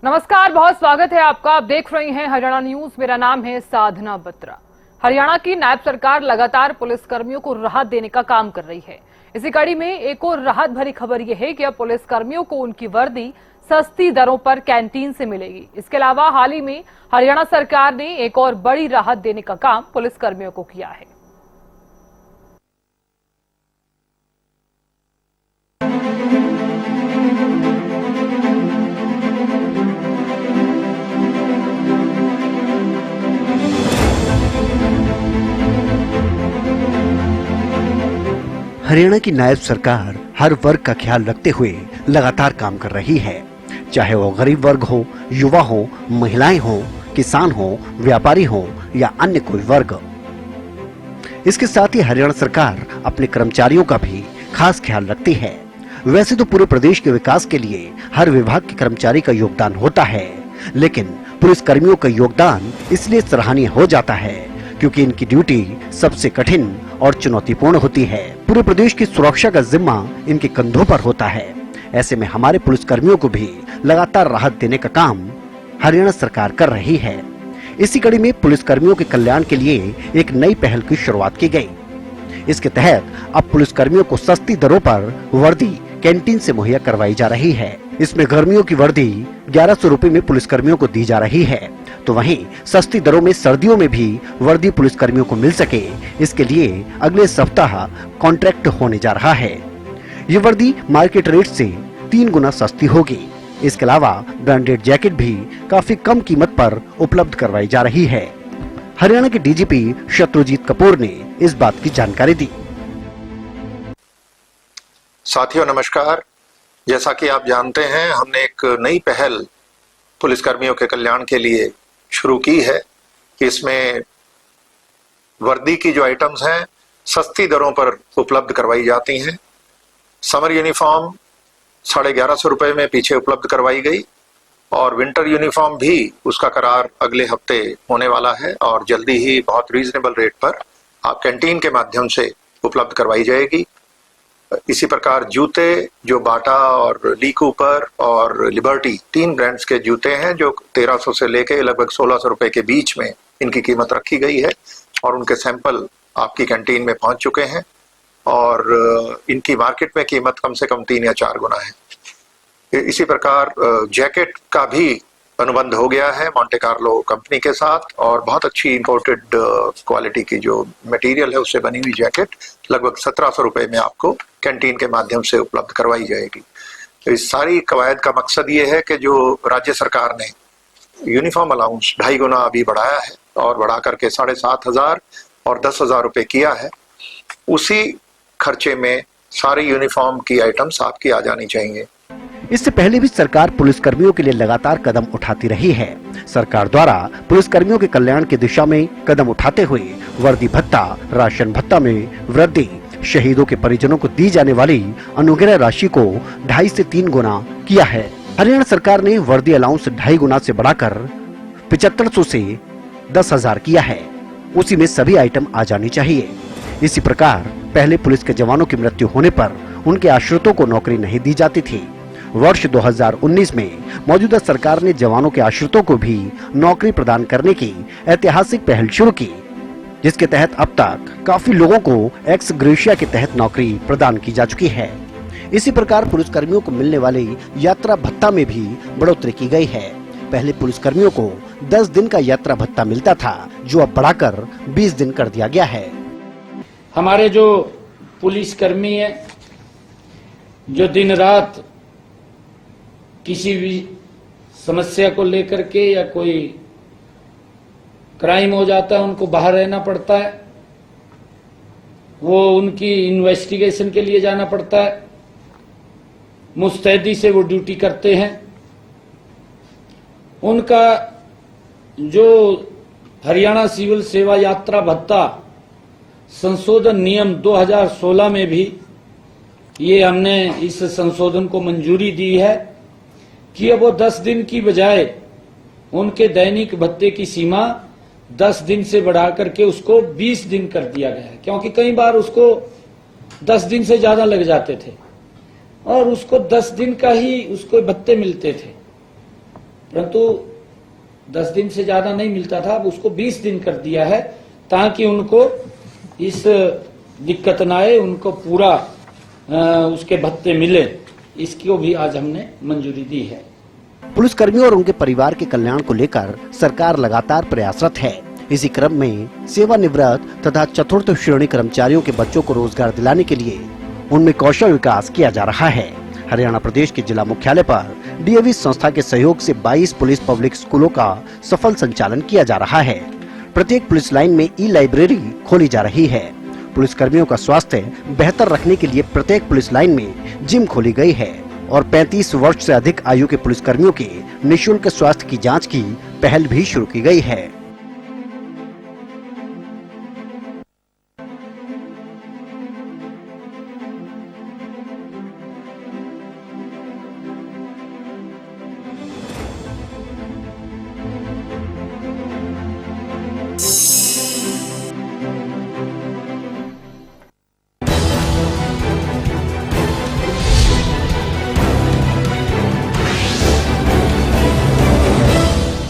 नमस्कार, बहुत स्वागत है आपका। आप देख रहे हैं हरियाणा न्यूज। मेरा नाम है साधना बत्रा। हरियाणा की नायब सरकार लगातार पुलिस कर्मियों को राहत देने का काम कर रही है। इसी कड़ी में एक और राहत भरी खबर यह है कि अब पुलिस कर्मियों को उनकी वर्दी सस्ती दरों पर कैंटीन से मिलेगी। इसके अलावा हाल ही में हरियाणा सरकार ने एक और बड़ी राहत देने का काम पुलिस कर्मियों को किया है। हरियाणा की नायब सरकार हर वर्ग का ख्याल रखते हुए लगातार काम कर रही है, चाहे वो गरीब वर्ग हो, युवा हो, महिलाएं हो, किसान हो, व्यापारी हो या अन्य कोई वर्ग। इसके साथ ही हरियाणा सरकार अपने कर्मचारियों का भी खास ख्याल रखती है। वैसे तो पूरे प्रदेश के विकास के लिए हर विभाग के कर्मचारी का योगदान होता है, लेकिन पुलिस कर्मियों का योगदान इसलिए सराहनीय हो जाता है क्योंकि इनकी ड्यूटी सबसे कठिन और चुनौतीपूर्ण होती है। पूरे प्रदेश की सुरक्षा का जिम्मा इनके कंधों पर होता है। ऐसे में हमारे पुलिस कर्मियों को भी लगातार राहत देने का काम हरियाणा सरकार कर रही है। इसी कड़ी में पुलिस कर्मियों के कल्याण के लिए एक नई पहल की शुरुआत की गई। इसके तहत अब पुलिस कर्मियों को सस्ती दरों पर वर्दी कैंटीन से मुहैया करवाई जा रही है। इसमें गर्मियों की वर्दी 1100 रुपए में पुलिस कर्मियों को दी जा रही है, तो वहीं सस्ती दरों में सर्दियों में भी वर्दी पुलिस कर्मियों को मिल सके, इसके लिए अगले सप्ताह कॉन्ट्रैक्ट होने जा रहा है। ये वर्दी मार्केट रेट से 3 गुना सस्ती होगी। इसके अलावा ब्रांडेड जैकेट भी काफी कम कीमत पर उपलब्ध करवाई जा रही है। हरियाणा के डीजीपी शत्रुजीत कपूर ने इस बात की जानकारी दी। साथियों नमस्कार। जैसा कि आप जानते हैं, हमने एक नई पहल पुलिस कर्मियों के कल्याण के लिए शुरू की है कि इसमें वर्दी की जो आइटम्स हैं सस्ती दरों पर उपलब्ध करवाई जाती हैं। समर यूनिफॉर्म 1150 रुपए में पीछे उपलब्ध करवाई गई और विंटर यूनिफॉर्म भी उसका करार अगले हफ्ते होने वाला है और जल्दी ही बहुत रीजनेबल रेट पर आप कैंटीन के माध्यम से उपलब्ध करवाई जाएगी। इसी प्रकार जूते जो बाटा और ली कूपर और लिबर्टी 3 ब्रांड्स के जूते हैं जो 1300 से लेके लगभग 1600 रुपए के बीच में इनकी कीमत रखी गई है और उनके सैंपल आपकी कैंटीन में पहुंच चुके हैं और इनकी मार्केट में कीमत कम से कम 3 या 4 गुना है। इसी प्रकार जैकेट का भी अनुबंध हो गया है मॉन्टे कार्लो कंपनी के साथ और बहुत अच्छी इंपोर्टेड क्वालिटी की जो मटेरियल है उससे बनी हुई जैकेट लगभग 1700 रुपए में आपको कैंटीन के माध्यम से उपलब्ध करवाई जाएगी। इस सारी कवायद का मकसद ये है कि जो राज्य सरकार ने यूनिफॉर्म अलाउंस 2.5 गुना अभी बढ़ाया है और बढ़ा करके 7,500 और 10,000 रुपए किया है, उसी खर्चे में सारी यूनिफॉर्म की आइटम्स आपकी आ जानी चाहिए। इससे पहले भी सरकार पुलिस कर्मियों के लिए लगातार कदम उठाती रही है। सरकार द्वारा पुलिस कर्मियों के कल्याण की दिशा में कदम उठाते हुए वर्दी भत्ता, राशन भत्ता में वृद्धि, शहीदों के परिजनों को दी जाने वाली अनुग्रह राशि को 2.5 से 3 गुना किया है। हरियाणा सरकार ने वर्दी अलाउंस 2.5 गुना से बढ़ाकर 7500 से 10,000 किया है। उसी में सभी आइटम आ जानी चाहिए। इसी प्रकार पहले पुलिस के जवानों की मृत्यु होने पर उनके आश्रितों को नौकरी नहीं दी जाती थी। वर्ष 2019 में मौजूदा सरकार ने जवानों के आश्रितों को भी नौकरी प्रदान करने की ऐतिहासिक पहल शुरू की, जिसके तहत अब तक काफी लोगों को एक्स ग्रेशिया के तहत नौकरी प्रदान की जा चुकी है। इसी प्रकार पुलिस कर्मियों को मिलने वाले यात्रा भत्ता में भी बढ़ोतरी की गई है। पहले पुलिस कर्मियों को 10 दिन का यात्रा भत्ता मिलता था, जो अब बढ़ाकर 20 दिन कर दिया गया है। हमारे जो पुलिस कर्मी है जो दिन रात किसी भी समस्या को लेकर के या कोई क्राइम हो जाता है उनको बाहर रहना पड़ता है, वो उनकी इन्वेस्टिगेशन के लिए जाना पड़ता है, मुस्तैदी से वो ड्यूटी करते हैं। उनका जो हरियाणा सिविल सेवा यात्रा भत्ता संशोधन नियम 2016 में भी ये हमने इस संशोधन को मंजूरी दी है कि अब वो 10 दिन की बजाय उनके दैनिक भत्ते की सीमा 10 दिन से बढ़ा करके उसको 20 दिन कर दिया गया है, क्योंकि कई बार उसको 10 दिन से ज्यादा लग जाते थे और उसको 10 दिन का ही उसको भत्ते मिलते थे। परंतु 10 दिन से ज्यादा नहीं मिलता था, अब उसको 20 दिन कर दिया है ताकि उनको इस दिक्कत न आए, उनको पूरा उसके भत्ते मिले। इसको भी आज हमने मंजूरी दी है। पुलिस कर्मियों और उनके परिवार के कल्याण को लेकर सरकार लगातार प्रयासरत है। इसी क्रम में सेवानिवृत्त तथा चतुर्थ श्रेणी कर्मचारियों के बच्चों को रोजगार दिलाने के लिए उनमें कौशल विकास किया जा रहा है। हरियाणा प्रदेश के जिला मुख्यालय पर डीएवी संस्था के सहयोग से 22 पुलिस पब्लिक स्कूलों का सफल संचालन किया जा रहा है। प्रत्येक पुलिस लाइन में ई लाइब्रेरी खोली जा रही है। पुलिस कर्मियों का स्वास्थ्य बेहतर रखने के लिए प्रत्येक पुलिस लाइन में जिम खोली गई है और 35 वर्ष से अधिक आयु के पुलिस कर्मियों के निःशुल्क स्वास्थ्य की जांच की पहल भी शुरू की गई है।